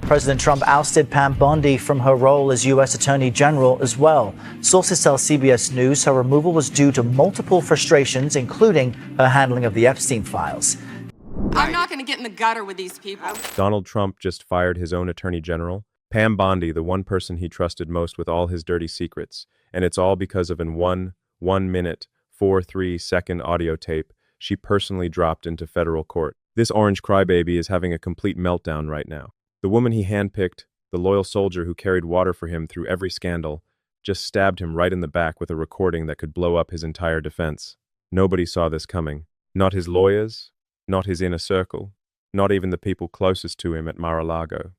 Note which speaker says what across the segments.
Speaker 1: President Trump ousted Pam Bondi from her role as U.S. Attorney General as well. Sources tell CBS News her removal was due to multiple frustrations, including her handling of the Epstein files.
Speaker 2: I'm not going to get in the gutter with these people.
Speaker 3: Donald Trump just fired his own Attorney General, Pam Bondi, the one person he trusted most with all his dirty secrets, and it's all because of an 1-minute, 4-3-second audio tape she personally dropped into federal court. This orange crybaby is having a complete meltdown right now. The woman he handpicked, the loyal soldier who carried water for him through every scandal, just stabbed him right in the back with a recording that could blow up his entire defense. Nobody saw this coming. Not his lawyers, not his inner circle, not even the people closest to him at Mar-a-Lago.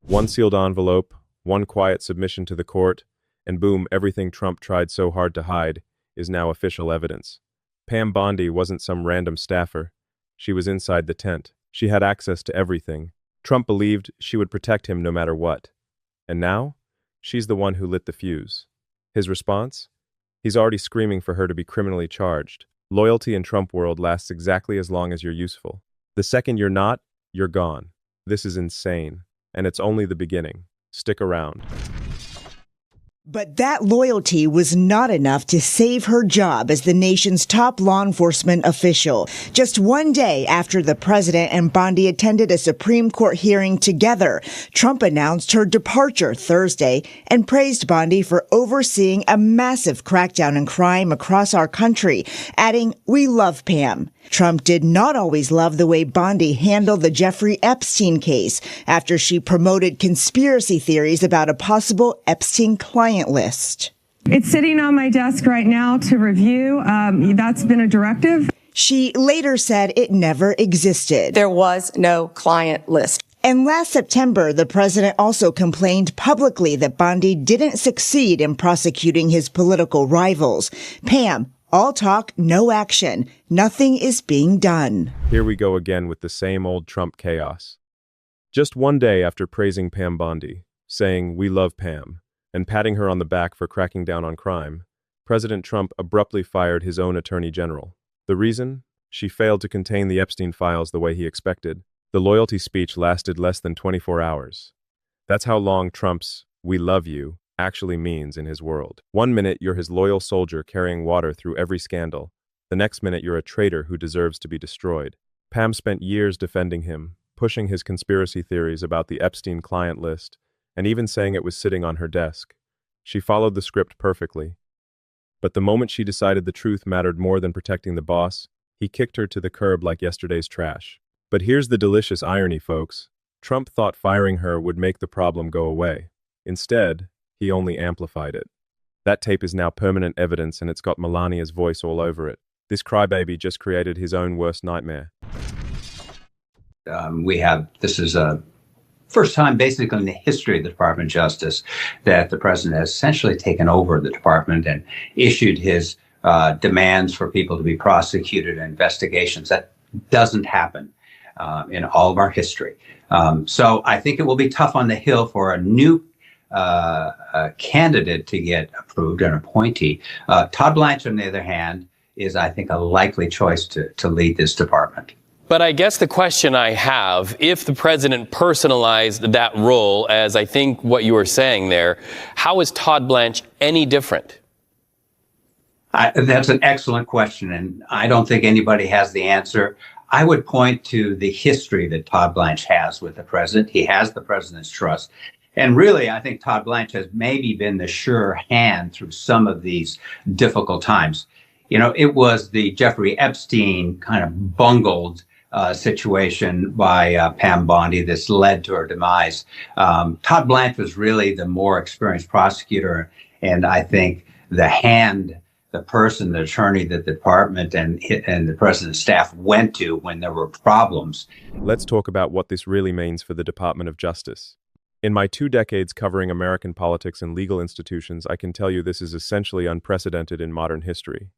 Speaker 3: One sealed envelope, one quiet submission to the court, and boom, everything Trump tried so hard to hide is now official evidence. Pam Bondi wasn't some random staffer. She was inside the tent. She had access to everything. Trump believed she would protect him no matter what. And now, she's the one who lit the fuse. His response? He's already screaming for her to be criminally charged. Loyalty in Trump world lasts exactly as long as you're useful. The second you're not, you're gone. This is insane. And it's only the beginning. Stick around.
Speaker 4: But that loyalty was not enough to save her job as the nation's top law enforcement official. Just one day after the president and Bondi attended a Supreme Court hearing together, Trump announced her departure Thursday and praised Bondi for overseeing a massive crackdown in crime across our country, adding, "We love Pam." Trump did not always love the way Bondi handled the Jeffrey Epstein case after she promoted conspiracy theories about a possible Epstein client list.
Speaker 5: It's sitting on my desk right now to review. That's been a directive.
Speaker 4: She later said it never existed.
Speaker 2: There was no client list.
Speaker 4: And last September, the president also complained publicly that Bondi didn't succeed in prosecuting his political rivals. Pam, all talk, no action. Nothing is being done.
Speaker 3: Here we go again with the same old Trump chaos. Just one day after praising Pam Bondi, saying, "We love Pam," and patting her on the back for cracking down on crime, President Trump abruptly fired his own Attorney General. The reason? She failed to contain the Epstein files the way he expected. The loyalty speech lasted less than 24 hours. That's how long Trump's "we love you" actually means in his world. 1 minute, you're his loyal soldier carrying water through every scandal. The next minute, you're a traitor who deserves to be destroyed. Pam spent years defending him, pushing his conspiracy theories about the Epstein client list, and even saying it was sitting on her desk. She followed the script perfectly. But the moment she decided the truth mattered more than protecting the boss, he kicked her to the curb like yesterday's trash. But here's the delicious irony, folks. Trump thought firing her would make the problem go away. Instead, he only amplified it. That tape is now permanent evidence, and it's got Melania's voice all over it. This crybaby just created his own worst nightmare.
Speaker 6: This is a first time basically in the history of the Department of Justice that the president has essentially taken over the department and issued his demands for people to be prosecuted in investigations. That doesn't happen in all of our history. So I think it will be tough on the Hill for a new candidate to get approved, an appointee. Todd Blanchard, on the other hand, is, I think, a likely choice to lead this department.
Speaker 7: But I guess the question I have, if the president personalized that role, as I think what you were saying there, how is Todd Blanche any different?
Speaker 6: That's an excellent question, and I don't think anybody has the answer. I would point to the history that Todd Blanche has with the president. He has the president's trust. And really, I think Todd Blanche has maybe been the sure hand through some of these difficult times. You know, it was the Jeffrey Epstein kind of bungled situation by Pam Bondi that's led to her demise. Todd Blanche was really the more experienced prosecutor, and I think the person, the attorney that the department and the president's staff went to when there were problems.
Speaker 3: Let's talk about what this really means for the Department of Justice. In my 2 decades covering American politics and legal institutions, I can tell you this is essentially unprecedented in modern history.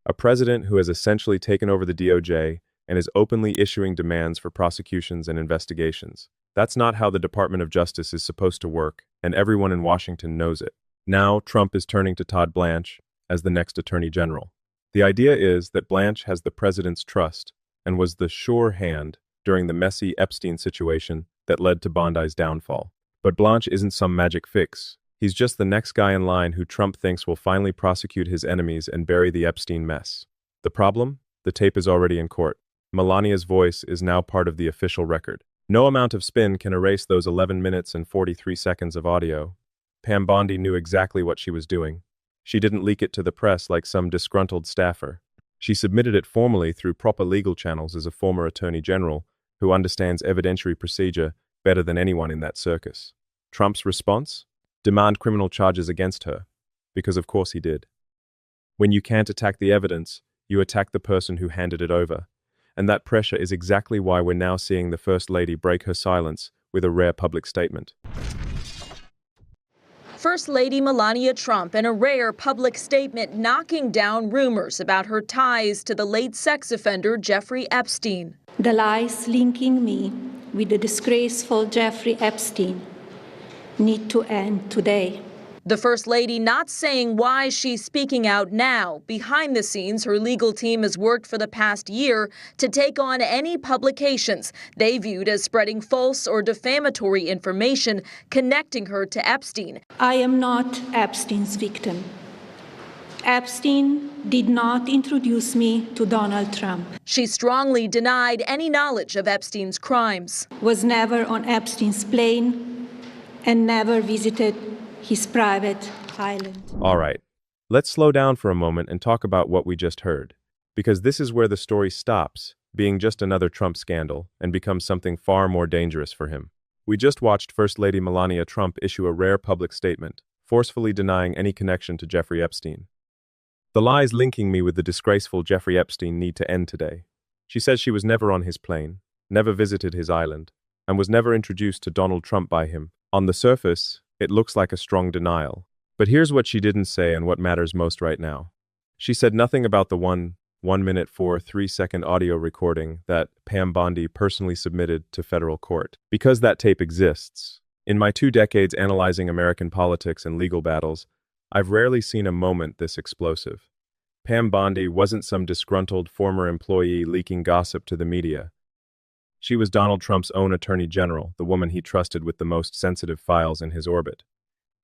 Speaker 3: A president who has essentially taken over the DOJ and is openly issuing demands for prosecutions and investigations. That's not how the Department of Justice is supposed to work, and everyone in Washington knows it. Now, Trump is turning to Todd Blanche as the next Attorney General. The idea is that Blanche has the president's trust and was the sure hand during the messy Epstein situation that led to Bondi's downfall. But Blanche isn't some magic fix. He's just the next guy in line who Trump thinks will finally prosecute his enemies and bury the Epstein mess. The problem? The tape is already in court. Melania's voice is now part of the official record. No amount of spin can erase those 11 minutes and 43 seconds of audio. Pam Bondi knew exactly what she was doing. She didn't leak it to the press like some disgruntled staffer. She submitted it formally through proper legal channels as a former attorney general who understands evidentiary procedure better than anyone in that circus. Trump's response? Demand criminal charges against her. Because of course he did. When you can't attack the evidence, you attack the person who handed it over. And that pressure is exactly why we're now seeing the First Lady break her silence with a rare public statement.
Speaker 8: First Lady Melania Trump in a rare public statement knocking down rumors about her ties to the late sex offender Jeffrey Epstein.
Speaker 9: The lies linking me with the disgraceful Jeffrey Epstein need to end today.
Speaker 8: The First Lady not saying why she's speaking out now. Behind the scenes, her legal team has worked for the past year to take on any publications they viewed as spreading false or defamatory information connecting her to Epstein.
Speaker 9: I am not Epstein's victim. Epstein did not introduce me to Donald Trump.
Speaker 8: She strongly denied any knowledge of Epstein's crimes.
Speaker 9: Was never on Epstein's plane and never visited his private island.
Speaker 3: All right, let's slow down for a moment and talk about what we just heard. Because this is where the story stops, being just another Trump scandal, and becomes something far more dangerous for him. We just watched First Lady Melania Trump issue a rare public statement, forcefully denying any connection to Jeffrey Epstein. The lies linking me with the disgraceful Jeffrey Epstein need to end today. She says she was never on his plane, never visited his island, and was never introduced to Donald Trump by him. On the surface, it looks like a strong denial. But here's what she didn't say and what matters most right now. She said nothing about the 1 minute 3-second audio recording that Pam Bondi personally submitted to federal court. Because that tape exists. In my 2 decades analyzing American politics and legal battles, I've rarely seen a moment this explosive. Pam Bondi wasn't some disgruntled former employee leaking gossip to the media. She was Donald Trump's own attorney general, the woman he trusted with the most sensitive files in his orbit.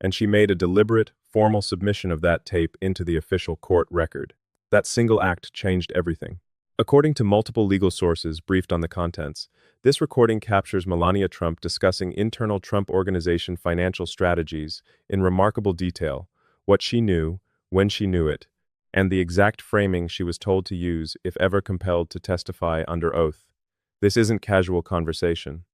Speaker 3: And she made a deliberate, formal submission of that tape into the official court record. That single act changed everything. According to multiple legal sources briefed on the contents, this recording captures Melania Trump discussing internal Trump Organization financial strategies in remarkable detail, what she knew, when she knew it, and the exact framing she was told to use if ever compelled to testify under oath. This isn't casual conversation.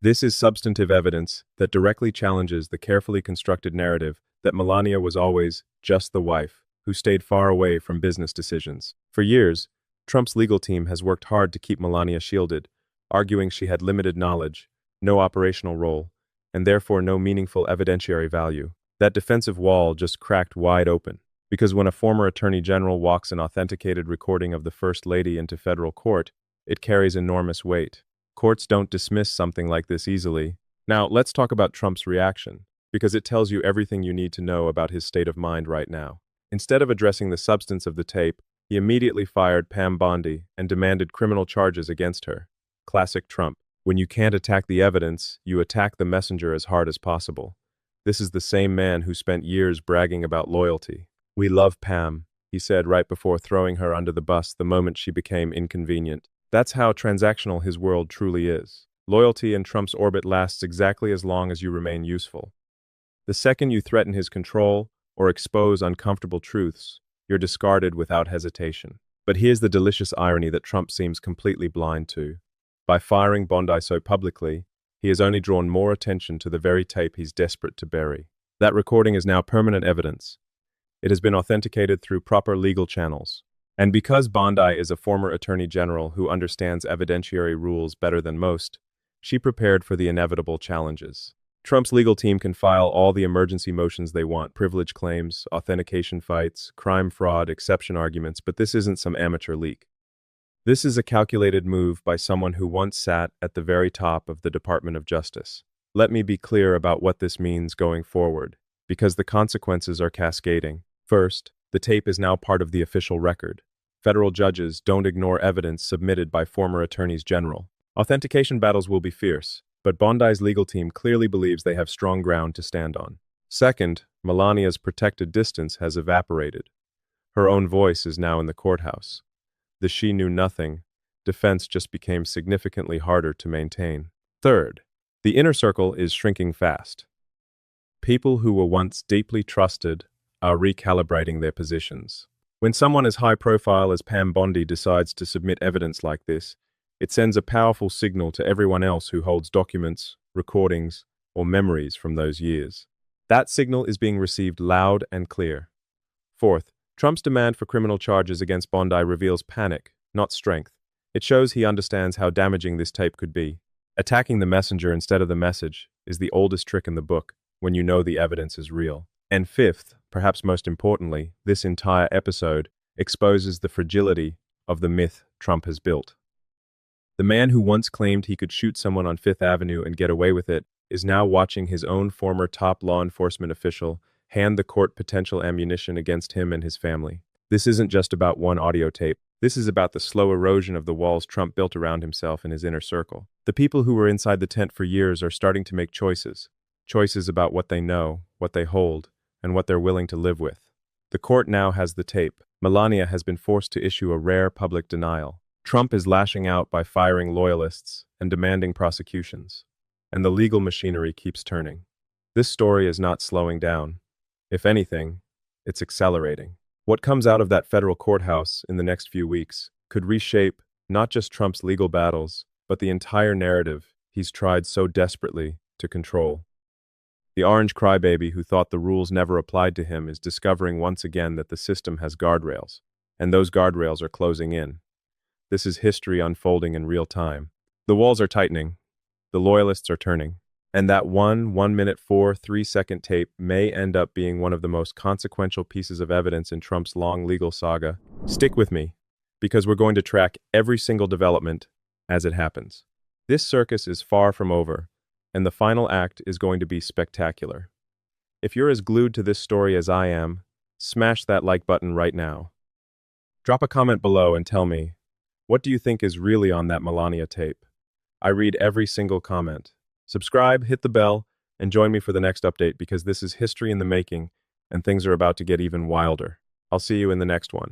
Speaker 3: This is substantive evidence that directly challenges the carefully constructed narrative that Melania was always just the wife who stayed far away from business decisions. For years, Trump's legal team has worked hard to keep Melania shielded, arguing she had limited knowledge, no operational role, and therefore no meaningful evidentiary value. That defensive wall just cracked wide open, because when a former attorney general walks an authenticated recording of the First Lady into federal court, it carries enormous weight. Courts don't dismiss something like this easily. Now, let's talk about Trump's reaction, because it tells you everything you need to know about his state of mind right now. Instead of addressing the substance of the tape, he immediately fired Pam Bondi and demanded criminal charges against her. Classic Trump. When you can't attack the evidence, you attack the messenger as hard as possible. This is the same man who spent years bragging about loyalty. "We love Pam," he said right before throwing her under the bus the moment she became inconvenient. That's how transactional his world truly is. Loyalty in Trump's orbit lasts exactly as long as you remain useful. The second you threaten his control or expose uncomfortable truths, you're discarded without hesitation. But here's the delicious irony that Trump seems completely blind to. By firing Bondi so publicly, he has only drawn more attention to the very tape he's desperate to bury. That recording is now permanent evidence. It has been authenticated through proper legal channels. And because Bondi is a former attorney general who understands evidentiary rules better than most, she prepared for the inevitable challenges. Trump's legal team can file all the emergency motions they want, privilege claims, authentication fights, crime fraud, exception arguments, but this isn't some amateur leak. This is a calculated move by someone who once sat at the very top of the Department of Justice. Let me be clear about what this means going forward, because the consequences are cascading. First, the tape is now part of the official record. Federal judges don't ignore evidence submitted by former attorneys general. Authentication battles will be fierce, but Bondi's legal team clearly believes they have strong ground to stand on. Second, Melania's protected distance has evaporated. Her own voice is now in the courthouse. The she knew nothing defense just became significantly harder to maintain. Third, the inner circle is shrinking fast. People who were once deeply trusted are recalibrating their positions. When someone as high profile as Pam Bondi decides to submit evidence like this, it sends a powerful signal to everyone else who holds documents, recordings, or memories from those years. That signal is being received loud and clear. Fourth, Trump's demand for criminal charges against Bondi reveals panic, not strength. It shows he understands how damaging this tape could be. Attacking the messenger instead of the message is the oldest trick in the book when you know the evidence is real. And fifth, perhaps most importantly, this entire episode exposes the fragility of the myth Trump has built. The man who once claimed he could shoot someone on Fifth Avenue and get away with it is now watching his own former top law enforcement official hand the court potential ammunition against him and his family. This isn't just about one audio tape. This is about the slow erosion of the walls Trump built around himself and his inner circle. The people who were inside the tent for years are starting to make choices. Choices about what they know, what they hold, and what they're willing to live with. The court now has the tape. Melania has been forced to issue a rare public denial. Trump is lashing out by firing loyalists and demanding prosecutions. And the legal machinery keeps turning. This story is not slowing down. If anything, it's accelerating. What comes out of that federal courthouse in the next few weeks could reshape not just Trump's legal battles, but the entire narrative he's tried so desperately to control. The orange crybaby who thought the rules never applied to him is discovering once again that the system has guardrails, and those guardrails are closing in. This is history unfolding in real time. The walls are tightening, the loyalists are turning, and that 1 minute 3-second tape may end up being one of the most consequential pieces of evidence in Trump's long legal saga. Stick with me, because we're going to track every single development as it happens. This circus is far from over, and the final act is going to be spectacular. If you're as glued to this story as I am, smash that like button right now. Drop a comment below and tell me, what do you think is really on that Melania tape? I read every single comment. Subscribe, hit the bell, and join me for the next update because this is history in the making and things are about to get even wilder. I'll see you in the next one.